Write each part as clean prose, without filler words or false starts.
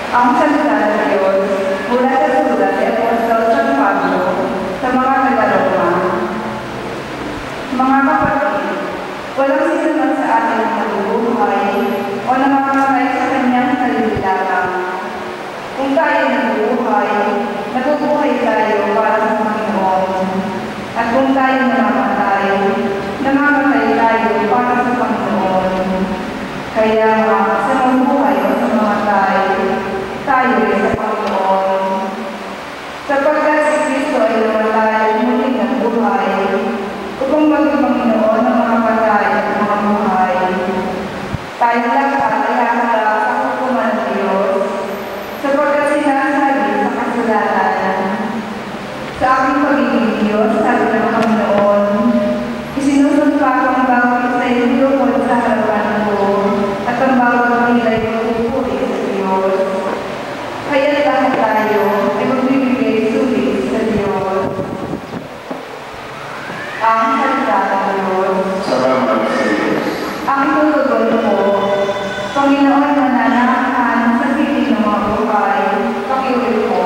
Ang salita ng Diyos mula sa sulat ni Apostol San Pablo sa mga taga-Roma. Mga kapatid, walang sinuman sa atin na nabubuhay o namamatay sa kanyang kalililakan. Kung tayo nabubuhay, nabubuhay tayo para sa Panginoon. At kung tayo namamatay, namamatay tayo para sa Panginoon. Kaya sa mabuhay o sa mamatay, tayo sa Panginoon. Sapagkat si Kristo ay namatay, muling nabuhay, upang maging Panginoon ng mga patay at mga buhay. Tayo lahat ay haharap sa hukuman ng Diyos, sapagkat sinasabi sa kasulatan, sa aking pagiging Diyos, sabi ng Panginoon, isinusumpa ko ang bawat isa yung lukod sa harapan ko, at ang bawat nilay ko pupuri sa Diyos. Kaya lahat tayo ay magbibigay sulit sa Diyos. Ang salita ng Diyos. Salamat sa Diyos. Ang tutugon po, Panginoon mananahan sa piling ng mga buhay, pakiulit po.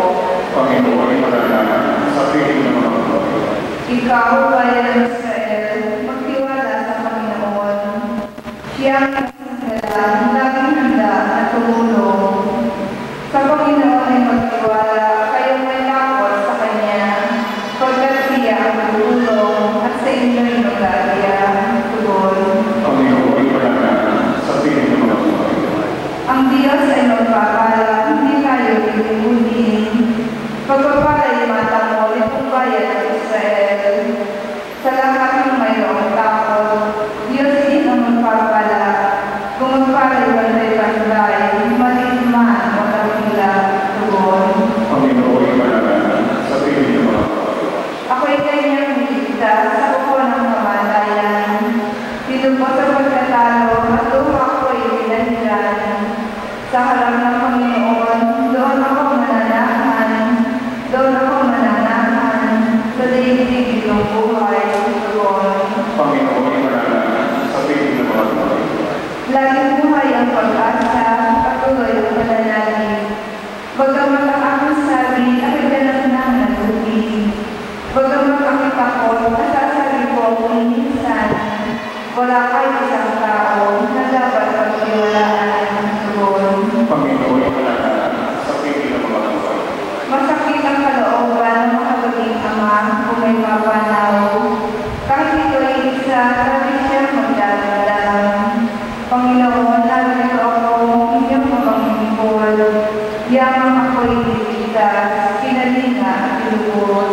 Panginoon mananahan sa piling ng mga buhay. Ikaw, bayan ng Israel, magtiwala sa Panginoon. Siya ang masasala, laging handa at tumulong. Sa Panginoon ay magtiwala, kayong may lakot sa Kanya, pagkat siya ang tutulong at sa inyo'y mag-aaya. Tugon. Panginoon mananahan sa piling ng mga buhay. Ang Diyos ay magpapala, hindi tayo lilimunin. Pagpapala'y matamo itong bayan ng Israel. Sa lahat ng mayroong takot, Diyos din ang magpapala. Kung magpala'y bantay-bantay, maliit man o kapila, tugon. Panginoon mananahan sa piling ng mga buhay. Ako'y kanyang niligtas sa upo ng kamatayan. Pinupo sa pagkatalo at luha ko'y binaniran. Sa harap ng Panginoon, doon ako mananahan. Doon ako mananahan sa daigdig ng buhay. Tugon. Panginoon mananahan sa piling ng mga buhay. Laging buhay ang pag-asa, patuloy ang pananagin. Bagamat ang aking sabi, ako'y ganap nang nalugin. Bagamat aking takot, nasasabi ko kung minsan, wala kahit isang tao na dapat pagtiwalaan. Tugon. Panginoon mananahan sa piling ng mga buhay. Masakit ang kalooban ng makabaging ama kung may mapanaw. Kahit ito ay isa, grabe siyang magdadam. Panginoon, narito ako, inyong mapanginipol. Yamang ako'y niligtas, kinalinga at ilubos.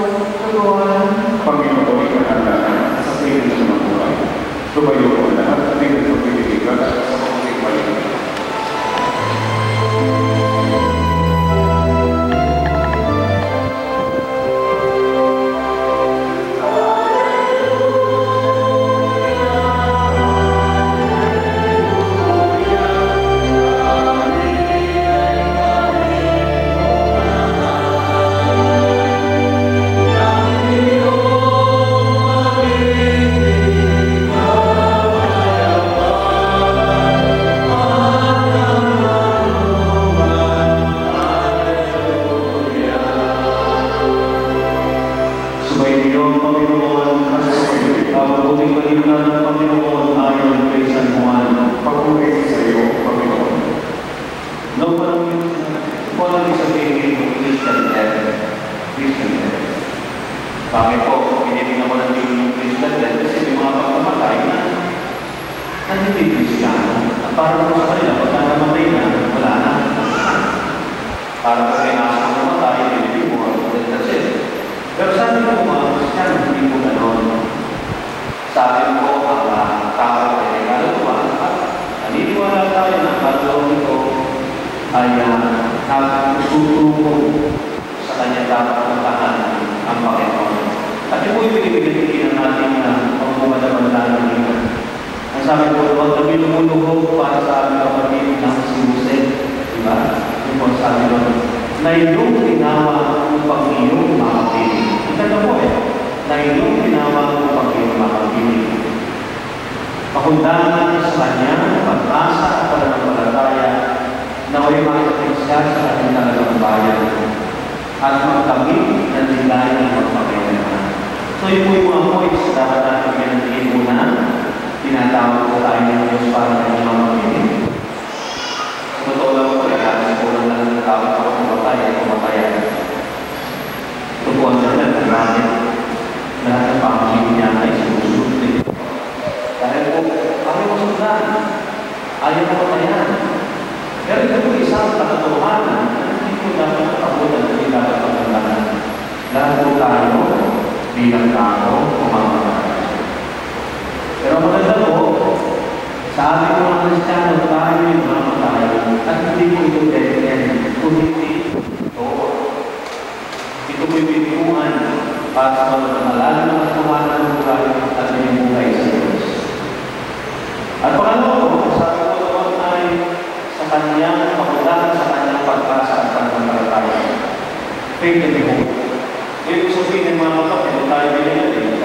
Tugon. Panginoon mananahan sa piling ng mga buhay. Tumayo ko lahat at tingin sa piligigan at sa mga paligid. Bakit po, pinitingnan mo ng yung Christian din kasi may mga pagkamatay na hindi Christian. At para po sa kanila, pag namatay na, wala na. Para po kayo nasa mamatay, hindi mo kasi. Pero sabi ko mga Christian, hindi po ganon. Sabi ko, ang tao ay kaluluwa at naniniwala tayo na kaluluwa nito ay nagtutulong sa kanya dapat puntahan ang Panginoon. At yung po yung pinipilitin natin na pagmumadaman ng ito. Ang sabi ko, huwag na binumuluhog para sa aming kapatid ng si Jose. Diba? Yung po sabi ko, na iyong tinawa upang iyong makapiling. Ito na po na iyong tinawa upang iyong makapiling. Pakundangan sa kanya, pag-asa at pananampalataya, na may makikita siya sa So yun po yung mga points na dapat natin pinantingin muna. Tinatawag po tayo ng Diyos para kanyang mga pamilya. Sa totoo lang po, kaya kulang lang ng tawag ako kumatay at kumatayan. Ito po ang dahilan kung bakit lahat ng pamilya niya ay sinusunod. Dahil po, kami masundan. Ayaw na patayan. Pero ito po isang katotohanan na hindi po dapat nakabutan at hindi dapat pagkantanan. Lahat po tayo bilang tao o mga kapatid. Pero maganda po, sa ating mga Kristiyano, tayo yung mga kapatid at hindi po ito dead-end. Kung hindi ito, ito po yung bibiguan para sa mga malalim na katuhanan ng buhay at yung buhay sa Diyos. At pangalawa po, sabi ko naman ay sa kanyang pakulaan, sa kanyang pag-asa at pananampalataya. Faith in the hope. Ibig sabihin ng mga kapatid, tayo binigyan